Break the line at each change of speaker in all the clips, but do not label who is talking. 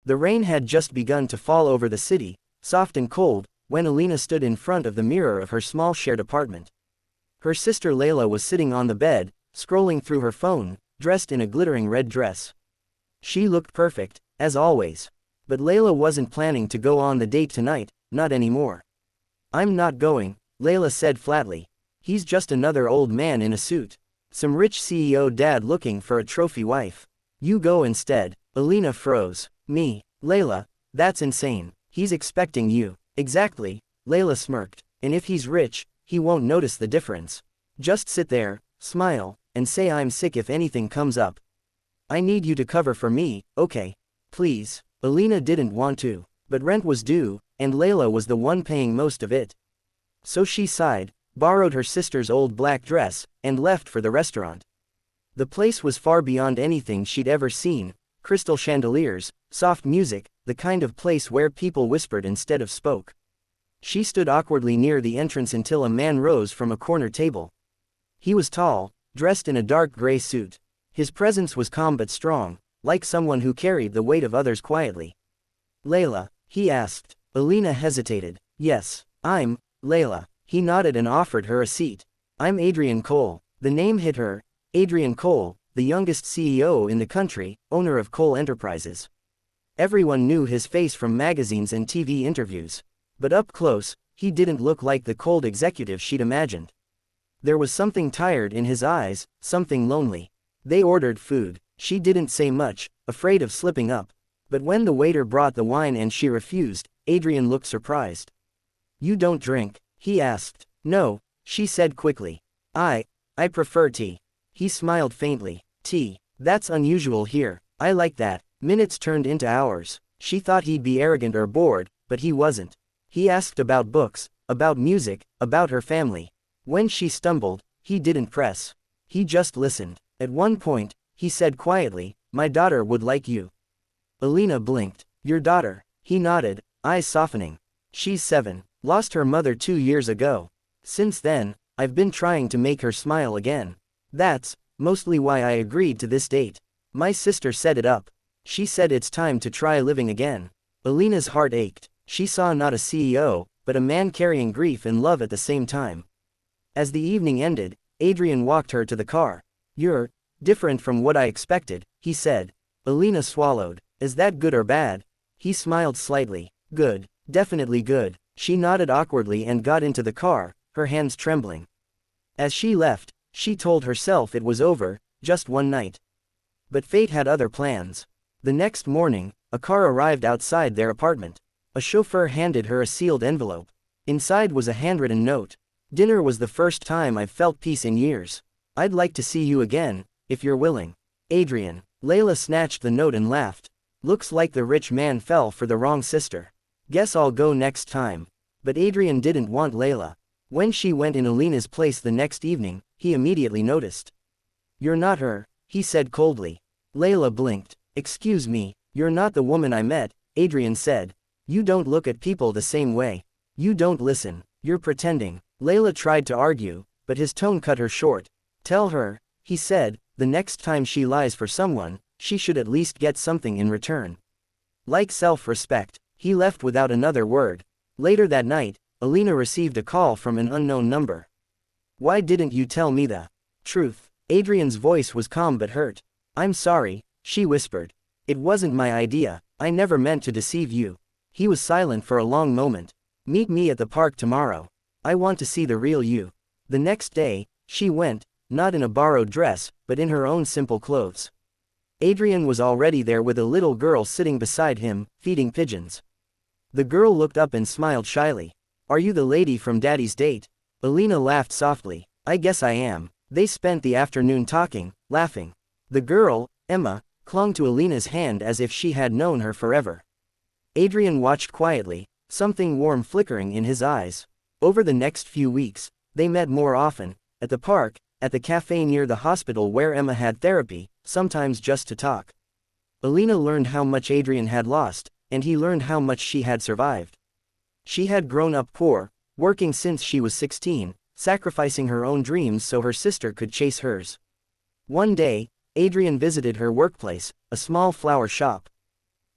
The rain had just begun to fall over the city, soft and cold, when Alina stood in front of the mirror of her small shared apartment. Her sister Layla was sitting on the bed, scrolling through her phone, dressed in a glittering red dress. She looked perfect, as always. But Layla wasn't planning to go on the date tonight, not anymore. "I'm not going," Layla said flatly. "He's just another old man in a suit. Some rich CEO dad looking for a trophy wife. You go instead." Alina froze. "Me? Layla, that's insane. He's expecting you." "Exactly," Layla smirked. "And if he's rich, he won't notice the difference. Just sit there, smile, and say I'm sick if anything comes up. I need you to cover for me, okay? Please." Alina didn't want to, but rent was due, and Layla was the one paying most of it. So she sighed, borrowed her sister's old black dress, and left for the restaurant. The place was far beyond anything she'd ever seen: crystal chandeliers, soft music, the kind of place where people whispered instead of spoke. She stood awkwardly near the entrance until a man rose from a corner table. He was tall, dressed in a dark gray suit. His presence was calm but strong, like someone who carried the weight of others quietly. "Layla?" he asked. Alina hesitated. "Yes, I'm Layla." He nodded and offered her a seat. "I'm Adrian Cole." The name hit her. Adrian Cole, the youngest CEO in the country, owner of Cole Enterprises. Everyone knew his face from magazines and TV interviews. But up close, he didn't look like the cold executive she'd imagined. There was something tired in his eyes, something lonely. They ordered food. She didn't say much, afraid of slipping up. But when the waiter brought the wine and she refused, Adrian looked surprised. "You don't drink?" he asked. "No," she said quickly. I prefer tea." He smiled faintly. "Tea? That's unusual here. I like that." Minutes turned into hours. She thought he'd be arrogant or bored, but he wasn't. He asked about books, about music, about her family. When she stumbled, he didn't press. He just listened. At one point, he said quietly, "My daughter would like you." Alina blinked. "Your daughter?" He nodded, eyes softening. "She's 7, lost her mother 2 years ago. Since then, I've been trying to make her smile again. That's mostly why I agreed to this date. My sister set it up. She said it's time to try living again." Alina's heart ached. She saw not a CEO, but a man carrying grief and love at the same time. As the evening ended, Adrian walked her to the car. "You're different from what I expected," he said. Alina swallowed. "Is that good or bad?" He smiled slightly. "Good. Definitely good." She nodded awkwardly and got into the car, her hands trembling. As she left, she told herself it was over, just one night. But fate had other plans. The next morning, a car arrived outside their apartment. A chauffeur handed her a sealed envelope. Inside was a handwritten note. "Dinner was the first time I've felt peace in years. I'd like to see you again, if you're willing. Adrian." Layla snatched the note and laughed. "Looks like the rich man fell for the wrong sister. Guess I'll go next time." But Adrian didn't want Layla. When she went in Alina's place the next evening, he immediately noticed. "You're not her," he said coldly. Layla blinked. "Excuse me, you're not the woman I met," Adrian said. "You don't look at people the same way. You don't listen. You're pretending." Layla tried to argue, but his tone cut her short. "Tell her," he said, "the next time she lies for someone, she should at least get something in return. Like self-respect." He left without another word. Later that night, Alina received a call from an unknown number. "Why didn't you tell me the truth?" Adrian's voice was calm but hurt. "I'm sorry," she whispered. "It wasn't my idea. I never meant to deceive you." He was silent for a long moment. "Meet me at the park tomorrow. I want to see the real you." The next day, she went, not in a borrowed dress, but in her own simple clothes. Adrian was already there with a little girl sitting beside him, feeding pigeons. The girl looked up and smiled shyly. "Are you the lady from Daddy's date?" Alina laughed softly. "I guess I am." They spent the afternoon talking, laughing. The girl, Emma, clung to Alina's hand as if she had known her forever. Adrian watched quietly, something warm flickering in his eyes. Over the next few weeks, they met more often, at the park, at the cafe near the hospital where Emma had therapy, sometimes just to talk. Alina learned how much Adrian had lost, and he learned how much she had survived. She had grown up poor, working since she was 16, sacrificing her own dreams so her sister could chase hers. One day, Adrian visited her workplace, a small flower shop.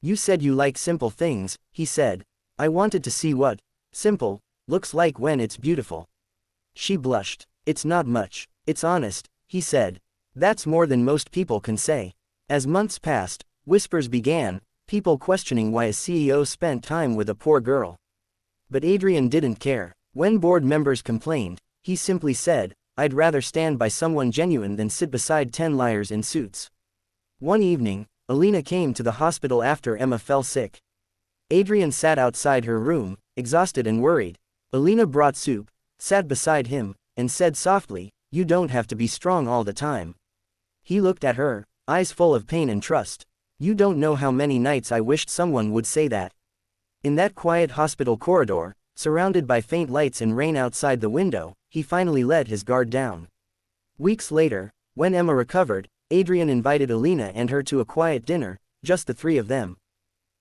You said you like simple things, he said. I wanted to see what simple looks like when it's beautiful. She blushed. It's not much. It's honest, he said. That's more than most people can say. As months passed, whispers began, people questioning why a CEO spent time with a poor girl. But Adrian didn't care. When board members complained, he simply said, I'd rather stand by someone genuine than sit beside 10 liars in suits. One evening, Alina came to the hospital after Emma fell sick. Adrian sat outside her room, exhausted and worried. Alina brought soup, sat beside him, and said softly, You don't have to be strong all the time. He looked at her, eyes full of pain and trust. You don't know how many nights I wished someone would say that. In that quiet hospital corridor, surrounded by faint lights and rain outside the window, he finally let his guard down. Weeks later, when Emma recovered, Adrian invited Alina and her to a quiet dinner, just the three of them.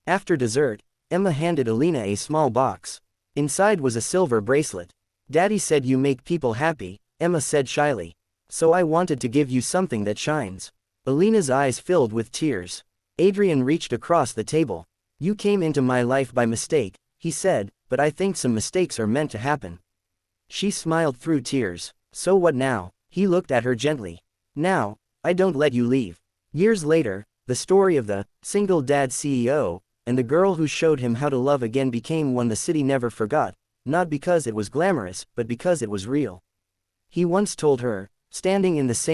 After dessert, Emma handed Alina a small box. Inside was a silver bracelet. Daddy said you make people happy, Emma said shyly. So I wanted to give you something that shines. Alina's eyes filled with tears. Adrian reached across the table. You came into my life by mistake, he said, but I think some mistakes are meant to happen. She smiled through tears. So what now? He looked at her gently. Now, I don't let you leave. Years later, the story of the single dad CEO and the girl who showed him how to love again became one the city never forgot, not because it was glamorous, but because it was real. He once told her, standing in the same